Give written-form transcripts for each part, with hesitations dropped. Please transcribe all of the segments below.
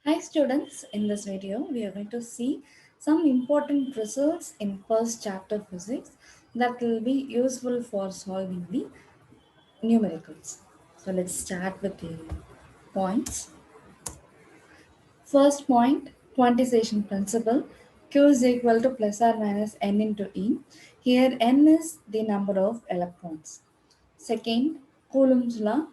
Hi students, in this video we are going to see some important results in first chapter physics that will be useful for solving the numericals. So let's start with the points. First point, quantization principle. Q is equal to plus or minus n into E. Here n is the number of electrons. Second, Coulomb's law.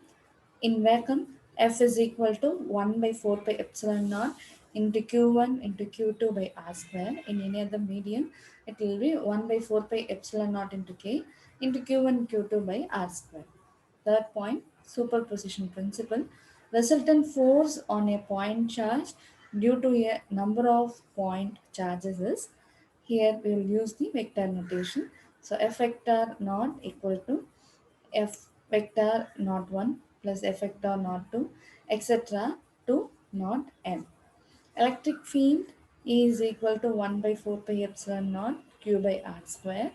In vacuum, F is equal to 1 by 4 pi epsilon naught into Q1 into Q2 by R square. In any other medium, it will be 1 by 4 pi epsilon naught into K into Q1 Q2 by R square. Third point, superposition principle. Resultant force on a point charge due to a number of point charges is, here we will use the vector notation. So F vector naught equal to F vector naught 1 plus F vector naught 2, etc. to naught n. Electric field is equal to 1 by 4 pi epsilon naught q by r square,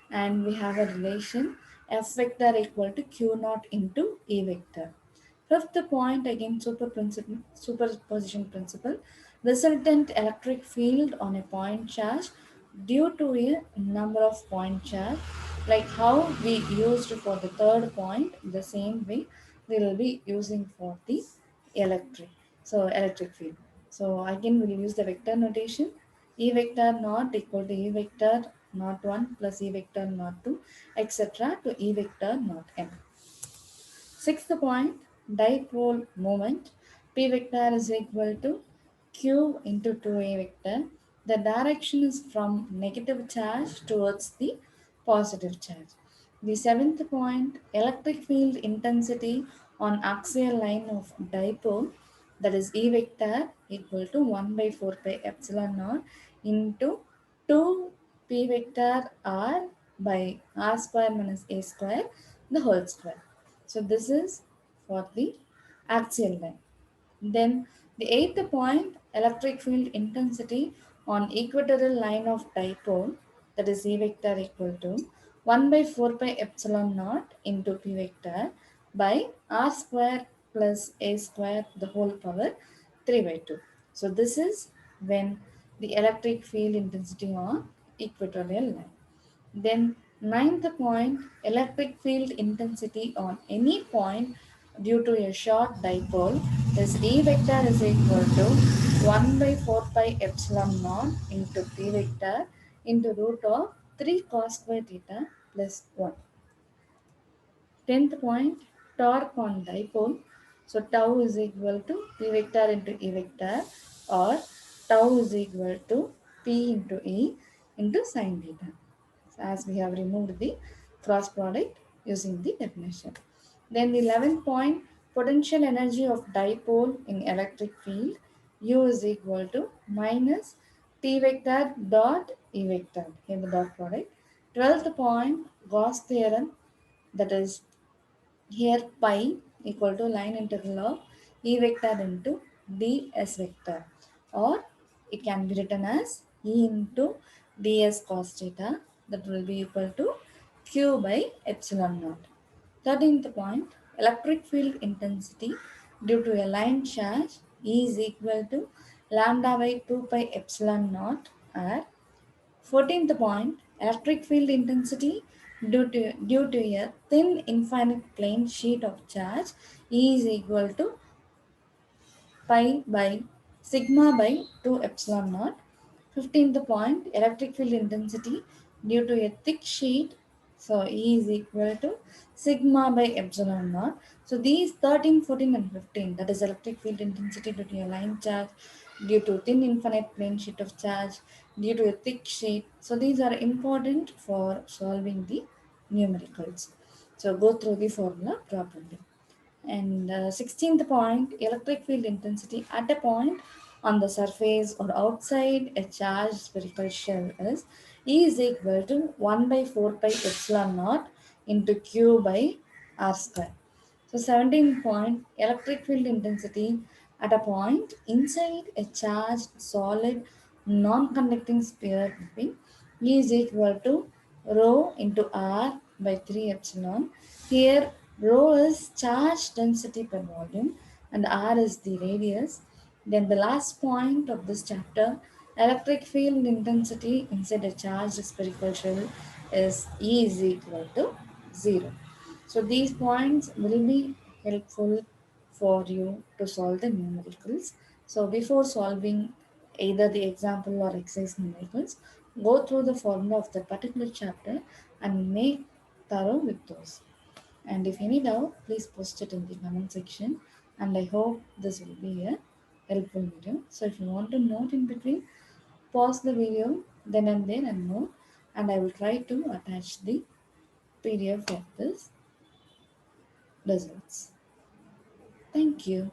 and we have a relation F vector equal to q naught into E vector. Fifth point, again superposition principle. Resultant electric field on a point charge due to a number of point charge, like how we used for the third point, the same way we will be using for the electric. So electric field. So again we'll use the vector notation. E vector naught equal to E vector naught 1 plus E vector naught 2, etc. to E vector naught n. Sixth point, dipole moment. P vector is equal to Q into 2A vector. The direction is from negative charge towards the positive charge. The seventh point, electric field intensity on axial line of dipole, that is E vector equal to 1 by 4 pi epsilon naught into 2 P vector R by R square minus A square, the whole square. So this is for the axial line. Then the eighth point, electric field intensity on equatorial line of dipole, that is E vector equal to 1 by 4 pi epsilon naught into P vector by R square plus A square the whole power 3 by 2. So this is when the electric field intensity on equatorial line. Then ninth point, electric field intensity on any point due to a short dipole is E vector is equal to 1 by 4 pi epsilon naught into P vector into root of 3 cos square theta plus 1. Tenth point, torque on dipole. So tau is equal to P vector into E vector, or tau is equal to P into E into sine theta, as we have removed the cross product using the definition. Then the 11th point, potential energy of dipole in electric field, U is equal to minus P vector dot E vector, here the dot product. 12th point, Gauss theorem, that is here pi equal to line integral of E vector into ds vector, or it can be written as E into ds cos theta, that will be equal to q by epsilon naught. 13th point, electric field intensity due to a line charge E is equal to lambda by 2 pi epsilon naught r. 14th point, electric field intensity due to a thin infinite plane sheet of charge E is equal to pi by sigma by 2 epsilon naught. 15th point, electric field intensity due to a thick sheet, so E is equal to sigma by epsilon naught. So these 13, 14 and 15, that is electric field intensity due to a line charge, due to thin infinite plane sheet of charge, due to a thick sheet. So these are important for solving the numericals. So go through the formula properly. And 16th point, electric field intensity at a point on the surface or outside a charged spherical shell is E is equal to 1 by 4 pi epsilon naught into Q by R square. So 17th point, electric field intensity at a point inside a charged solid non-conducting sphere between E is equal to rho into R by 3 epsilon. Here rho is charge density per volume and R is the radius. Then the last point of this chapter, electric field intensity inside a charged spherical shell is E is equal to 0. So these points will be helpful for you to solve the numericals. So before solving either the example or exercise numericals, go through the formula of the particular chapter and make thorough with those. And if any doubt, please post it in the comment section. And I hope this will be a helpful video. So if you want to note in between, pause the video then and there and note. And I will try to attach the PDF of this results. Thank you.